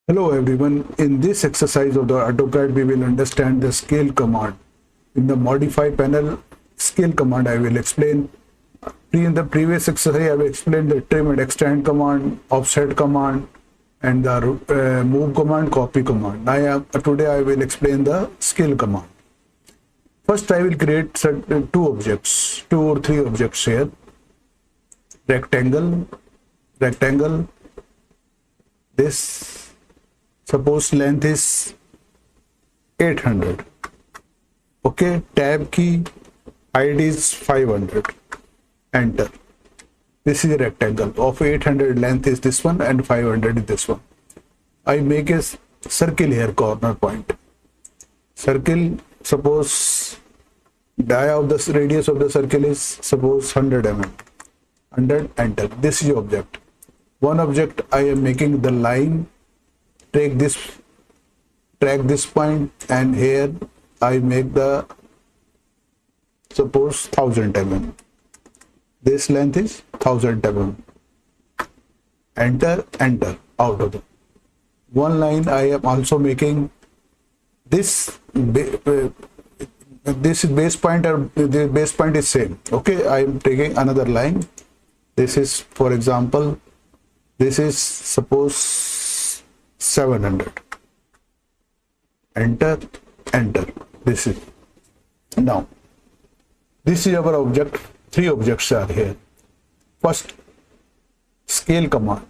Hello everyone, in this exercise of the Autocad we will understand the scale command. In the modify panel scale command I will explain. In the previous exercise I have explained the trim and extend command, offset command and the move command, copy command. Today I will explain the scale command. First I will create two or three objects here. Rectangle, this. Suppose length is 800. Okay, tab key, height is 500. Enter. This is a rectangle of 800 length is this one and 500 is this one. I make a circle here, corner point. Circle, suppose radius of the circle is suppose 100 mm. 100, enter. This is the object. One object I am making the line. Track this point, and here I make the suppose 1000 mm. This length is 1000 mm. Enter out of the one line. I am also making this base point, or the base point is same. Okay, I am taking another line. This is, for example, this is suppose 700. Enter. This is now. This is our object. Three objects are here. First, scale command.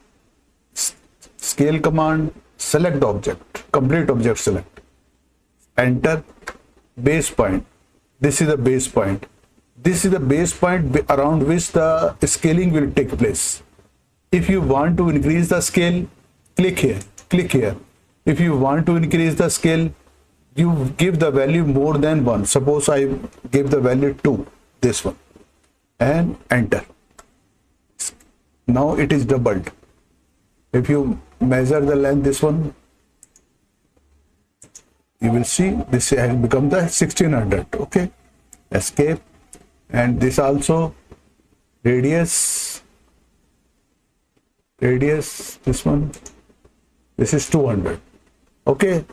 Scale command. Select the object. Complete object select. Enter. Base point. This is the base point. This is the base point around which the scaling will take place. If you want to increase the scale, click here. If you want to increase the scale, you give the value more than 1. Suppose I give the value 2, this one, and enter. Now it is doubled. If you measure the length, this one, you will see this has become the 1600. Okay, escape, and this also radius, this one. This is 200. Okay,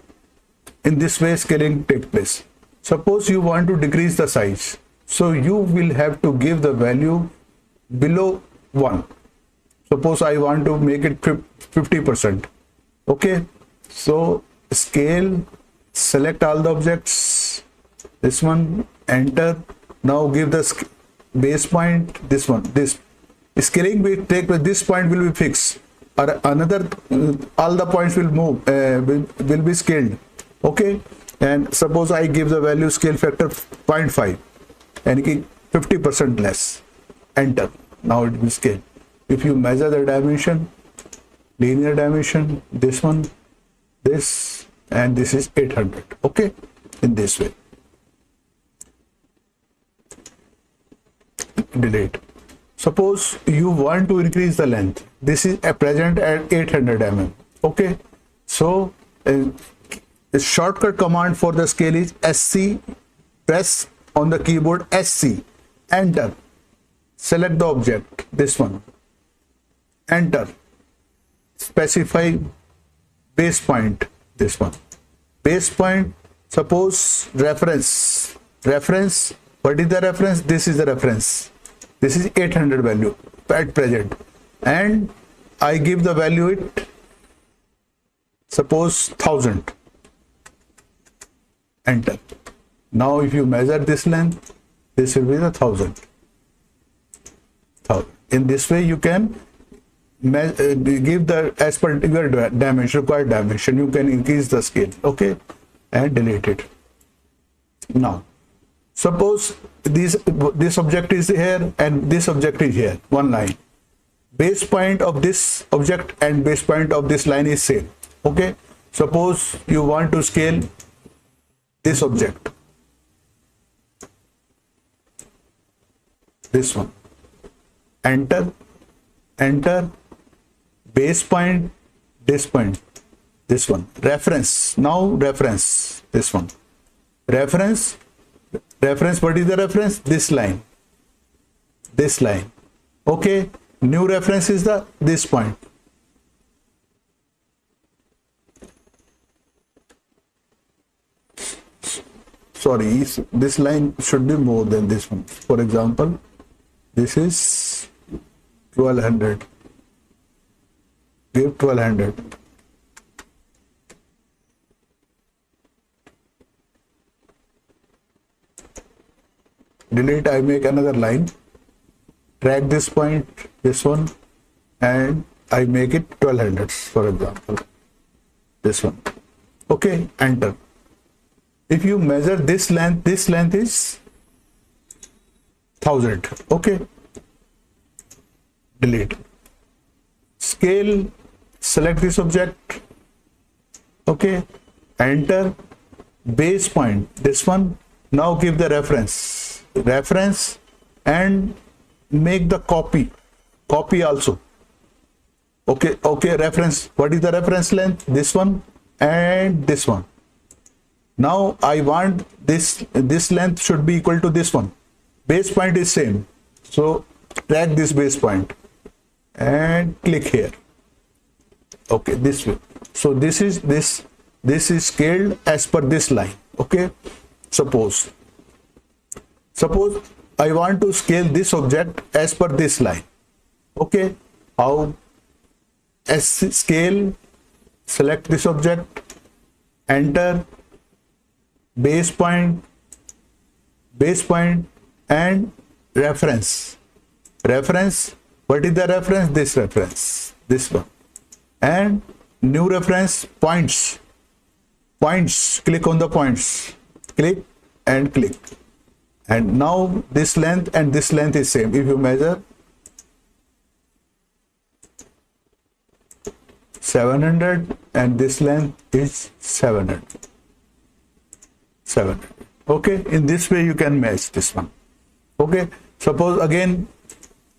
in this way scaling takes place. Suppose you want to decrease the size, so you will have to give the value below 1. Suppose I want to make it 50%. Okay, so scale, select all the objects, this one, enter. Now give the base point, this one. This scaling will take place. This point will be fixed, or another all the points will move, will be scaled. Okay, and suppose I give the value scale factor 0.5 and 50% less. Enter. Now it will scale. If you measure the dimension, linear dimension, this one, this, and this is 800. Okay, in this way. Delete. Suppose you want to increase the length. This is present at 800 mm. Okay, so the shortcut command for the scale is SC. Press on the keyboard SC. Enter. Select the object. This one. Enter. Specify base point. This one. Base point. Suppose reference. What is the reference? This is the reference. This is 800 value at present, and I give the value it suppose 1000. Enter. Now if you measure this length, this will be the 1000. In this way you can give the as per your dimension, required dimension. You can increase the scale. Okay, and delete it. Now suppose this object is here and this object is here, one line. Base point of this object and base point of this line is same. Okay, suppose you want to scale this object, this one. Enter. Base point, this point, this one. Reference. Now reference, this one. Reference, what is the reference? This line. Okay, new reference is this point. sorry, this line should be more than this one. For example, this is 1200. Give 1200. Delete, I make another line. Drag this point, this one, and I make it 1200, for example. This one. Okay, enter. If you measure this length is 1000. Okay. Delete. Scale, select this object. Okay. Enter. Base point, this one. Now give the reference and make the copy also. Okay, reference. What is the reference length? This one and this one. Now I want this length should be equal to this one. Base point is same, so drag this base point and click here. Okay, this way. So this is scaled as per this line. Okay, suppose I want to scale this object as per this line. Okay, how? As scale, select this object, enter, base point and reference. What is the reference? This reference, this one, and new reference, points. Click on the points, click and click, and now this length and this length is same. If you measure 700 and this length is 700. Okay, in this way you can match this one. Okay, suppose again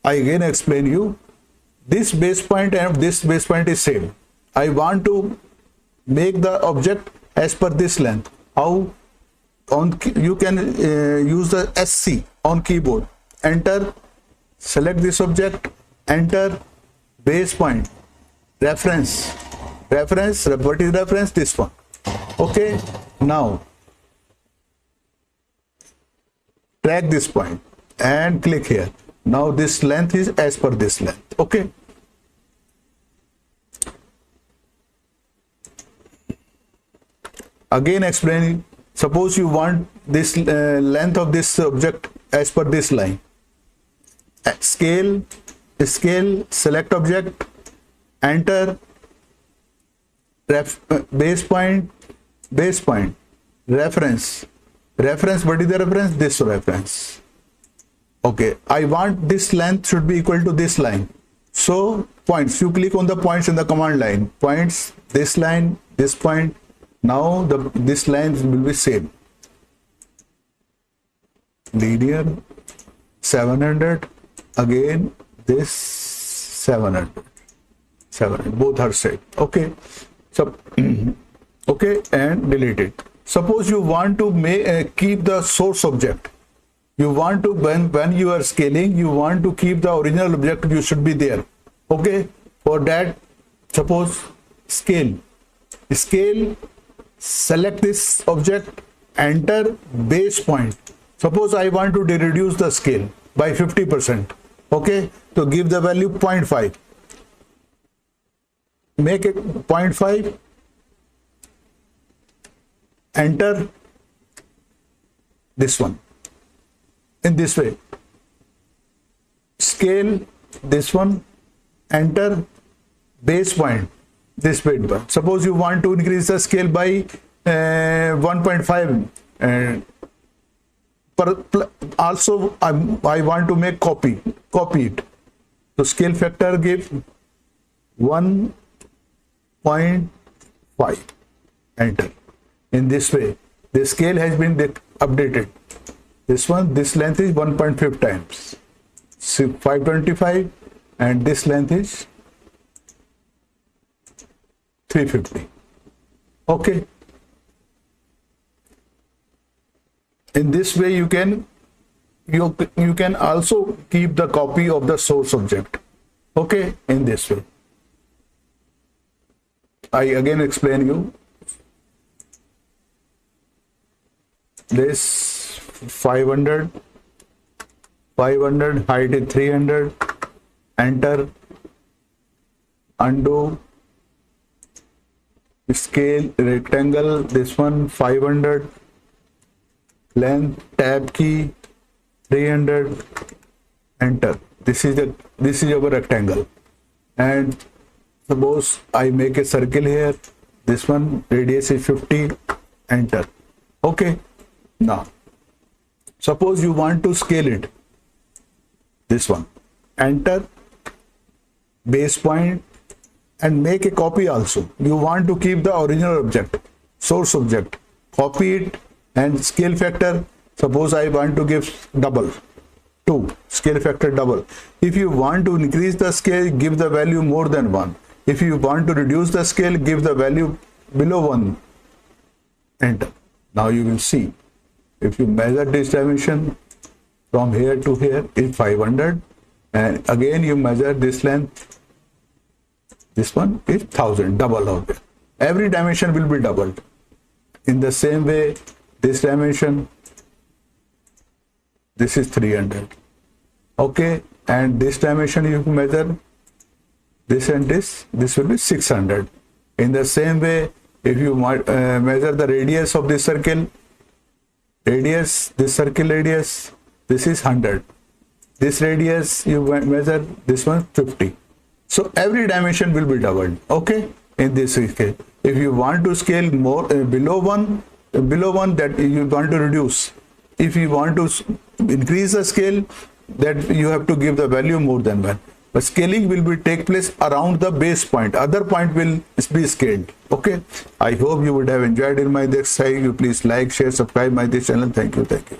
I explain you, this base point and this base point is same. I want to make the object as per this length. How? You can use the SC on keyboard. Enter, select this object, enter, base point, reference. What is reference? This one. Okay, now drag this point and click here. Now this length is as per this length. Okay, again explaining. Suppose you want this length of this object as per this line. Scale, select object, enter, base point, reference. What is the reference? This reference. Okay, I want this length should be equal to this line. So points, you click on the points in the command line. Points, this line, this point. Now this line will be same. Linear 700. Again this 700. Both are same. Okay. So okay, and delete it. Suppose you want to keep the source object. You want to, when you are scaling, you want to keep the original object, you should be there. Okay, for that, suppose scale, select this object, enter, base point. Suppose I want to reduce the scale by 50%. Okay, to give the value 0.5. Make it 0.5, enter, this one. In this way, scale, this one, enter, base point, this bit. Suppose you want to increase the scale by 1.5, also I want to make copy it. So scale factor give 1.5, enter. In this way, the scale has been updated. This one, this length is 1.5 times 525, and this length is 350. Okay. In this way, you can also keep the copy of the source object. Okay, in this way. I again explain you. this 500, 500, height is 300, enter, undo, scale rectangle, this one 500, length, tab key 300, enter. This is our rectangle, and suppose I make a circle here, this one radius is 50, enter. Okay, now suppose you want to scale it, this one, enter, base point, and make a copy also. You want to keep the original object, source object, copy it, and scale factor, suppose I want to give double, 2, scale factor double. If you want to increase the scale, give the value more than 1. If you want to reduce the scale, give the value below 1, enter. Now you will see, if you measure this dimension from here to here is 500, and again you measure this length, this one is 1000, double of it. Every dimension will be doubled. In the same way, this dimension, this is 300. Okay, and this dimension you measure, this and this will be 600. In the same way, if you measure the radius of this circle, this circle radius, this is 100. This radius you measure, this one 50. So every dimension will be doubled. Okay, in this case, if you want to scale more below one that you want to reduce. If you want to increase the scale, that you have to give the value more than 1. But scaling will take place around the base point. Other point will be scaled. Okay. I hope you would have enjoyed in my exercise. You please like, share, subscribe my this channel. Thank you. Thank you.